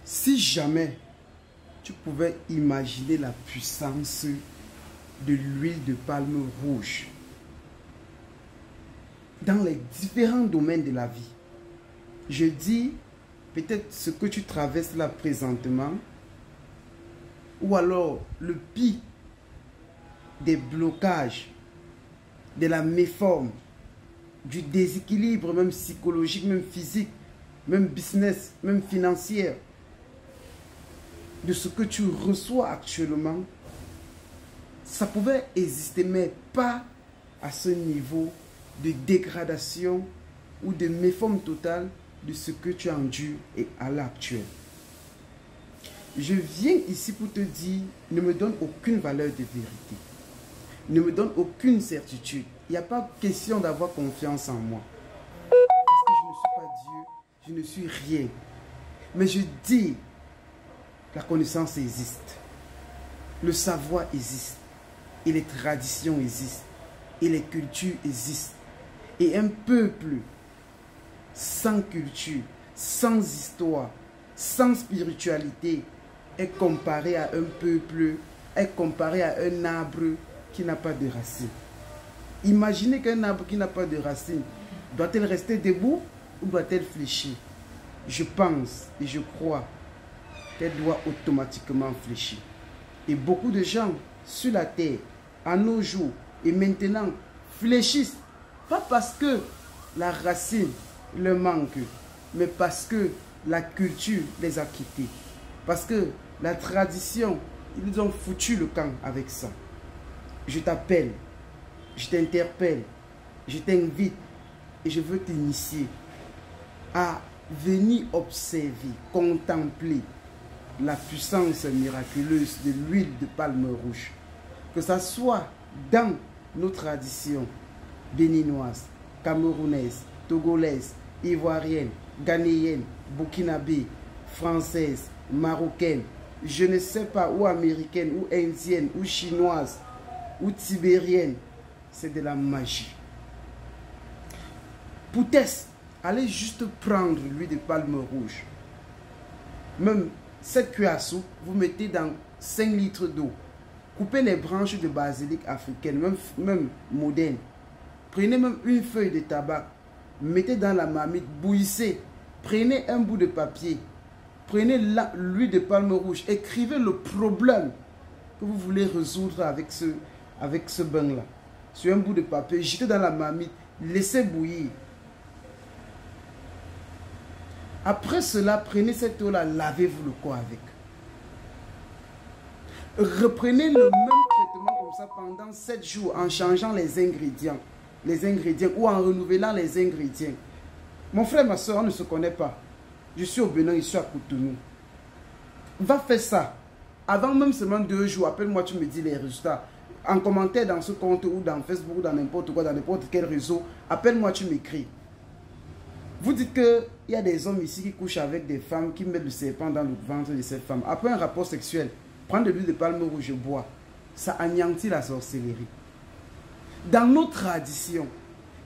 Si jamais tu pouvais imaginer la puissance de l'huile de palme rouge dans les différents domaines de la vie, je dis peut-être ce que tu traverses là présentement, ou alors le pic des blocages, de la méforme, du déséquilibre même psychologique, même physique, même business, même financier, de ce que tu reçois actuellement, ça pouvait exister, mais pas à ce niveau de dégradation ou de méforme totale de ce que tu endures et à l'heure actuelle. Je viens ici pour te dire, ne me donne aucune valeur de vérité. Ne me donne aucune certitude. Il n'y a pas question d'avoir confiance en moi. Parce que je ne suis pas Dieu, je ne suis rien. Mais je dis, la connaissance existe. Le savoir existe. Et les traditions existent. Et les cultures existent. Et un peuple sans culture, sans histoire, sans spiritualité est comparé à un peuple, est comparé à un arbre qui n'a pas de racines. Imaginez qu'un arbre qui n'a pas de racines, doit-elle rester debout ou doit-elle fléchir? Je pense et je crois qu'elle doit automatiquement fléchir. Et beaucoup de gens sur la terre, à nos jours et maintenant, fléchissent. Pas parce que la racine leur manque, mais parce que la culture les a quittés. Parce que la tradition, ils ont foutu le camp avec ça. Je t'appelle, je t'interpelle, je t'invite et je veux t'initier à venir observer, contempler la puissance miraculeuse de l'huile de palme rouge. Que ça soit dans nos traditions béninoises, camerounaises, togolaises, ivoiriennes, ghanéennes, burkinabées, françaises, marocaines, je ne sais pas, ou américaines, ou indiennes, ou chinoises, ou tibériennes, c'est de la magie. Pour test, allez juste prendre l'huile de palme rouge. Même 7 cuillères à soupe, vous mettez dans 5 litres d'eau. Coupez les branches de basilic africaine, même moderne. Prenez même une feuille de tabac, mettez dans la marmite, bouillissez. Prenez un bout de papier, prenez l'huile de palme rouge, écrivez le problème que vous voulez résoudre avec ce bain-là. Sur un bout de papier, jetez dans la marmite, laissez bouillir. Après cela, prenez cette eau-là, lavez-vous le corps avec. Reprenez le même traitement comme ça pendant 7 jours en changeant les ingrédients ou en renouvelant les ingrédients. Mon frère, ma soeur, on ne se connaît pas. Je suis au Bénin, je suis à Cotonou. Va faire ça. Avant même seulement 2 jours, appelle-moi, tu me dis les résultats. En commentaire dans ce compte ou dans Facebook ou dans n'importe quoi, dans n'importe quel réseau, appelle-moi, tu m'écris. Vous dites qu'il y a des hommes ici qui couchent avec des femmes, qui mettent le serpent dans le ventre de ces femmes. Après un rapport sexuel, prendre de l'huile de palme rouge et bois, ça anéantit la sorcellerie. Dans nos traditions,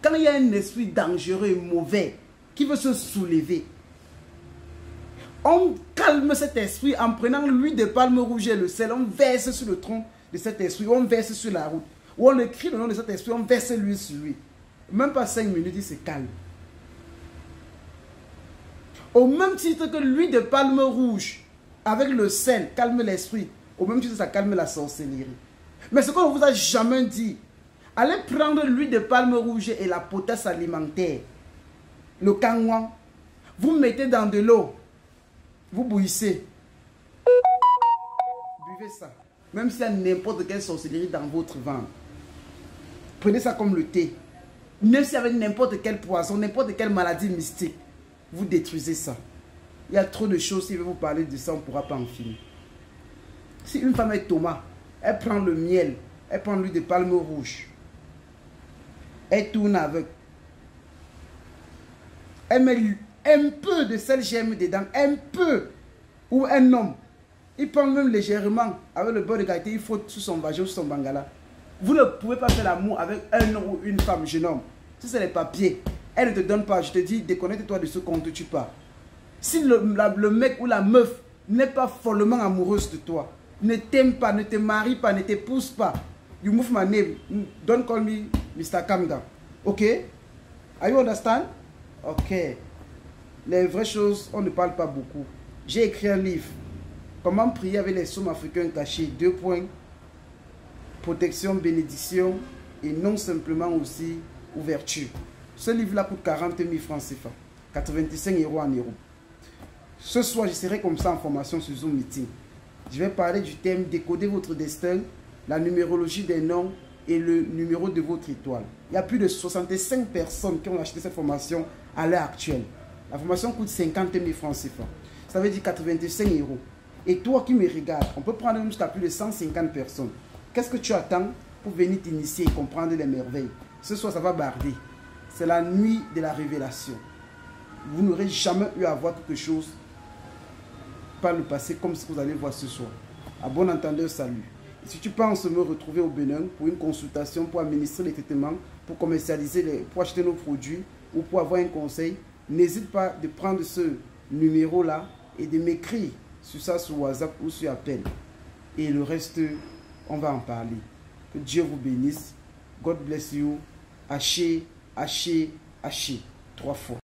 quand il y a un esprit dangereux et mauvais qui veut se soulever, on calme cet esprit en prenant l'huile de palme rouge et le sel, on verse sur le tronc de cet esprit, on verse sur la route, ou on écrit le nom de cet esprit, on verse l'huile sur lui. Même pas 5 minutes, il se calme. Au même titre que l'huile de palme rouge avec le sel calme l'esprit, au même titre ça calme la sorcellerie. Mais ce qu'on ne vous a jamais dit, allez prendre l'huile de palme rouge et la potasse alimentaire, le kangwang, vous mettez dans de l'eau, vous bouillissez, buvez ça. Même s'il y a n'importe quelle sorcellerie dans votre ventre, prenez ça comme le thé. Même s'il y avait n'importe quel poison, n'importe quelle maladie mystique, vous détruisez ça. Il y a trop de choses, si je vais vous parler de ça, on ne pourra pas en finir. Si une femme est Thomas, elle prend le miel, elle prend l'huile de palme rouge, elle tourne avec, elle met un peu de sel germe dedans, un peu, ou un homme, il prend même légèrement, avec le beurre de karité, il frotte sur son vagin, sur son bangala. Vous ne pouvez pas faire l'amour avec un homme ou une femme, jeune homme. Si c'est les papiers, elle ne te donne pas, je te dis, déconnecte-toi de ce compte, tu pars. Si le mec ou la meuf n'est pas follement amoureuse de toi, ne t'aime pas, ne te marie pas, ne t'épouse pas, you move my name, don't call me Mr. Kamga. Ok? Are you understand? Ok. Les vraies choses, on ne parle pas beaucoup. J'ai écrit un livre. Comment prier avec les sommes africains cachés. 2 points. Protection, bénédiction et non simplement aussi ouverture. Ce livre-là coûte 40 000 francs CFA. 85 € en euros. Ce soir, je serai comme ça en formation sur Zoom Meeting. Je vais parler du thème décoder votre destin, la numérologie des noms et le numéro de votre étoile. Il y a plus de 65 personnes qui ont acheté cette formation à l'heure actuelle. La formation coûte 50 000 francs CFA. Ça veut dire 85 €. Et toi qui me regardes, on peut prendre jusqu'à plus de 150 personnes. Qu'est-ce que tu attends pour venir t'initier et comprendre les merveilles? Ce soir, ça va barder. C'est la nuit de la révélation. Vous n'aurez jamais eu à voir quelque chose par le passé comme ce que vous allez voir ce soir. À bon entendeur, salut. Et si tu penses me retrouver au Bénin pour une consultation, pour administrer les traitements, pour commercialiser, pour acheter nos produits ou pour avoir un conseil, n'hésite pas de prendre ce numéro-là et de m'écrire sur ça, sur WhatsApp ou sur appel. Et le reste, on va en parler. Que Dieu vous bénisse. God bless you. Haché, haché, haché. 3 fois.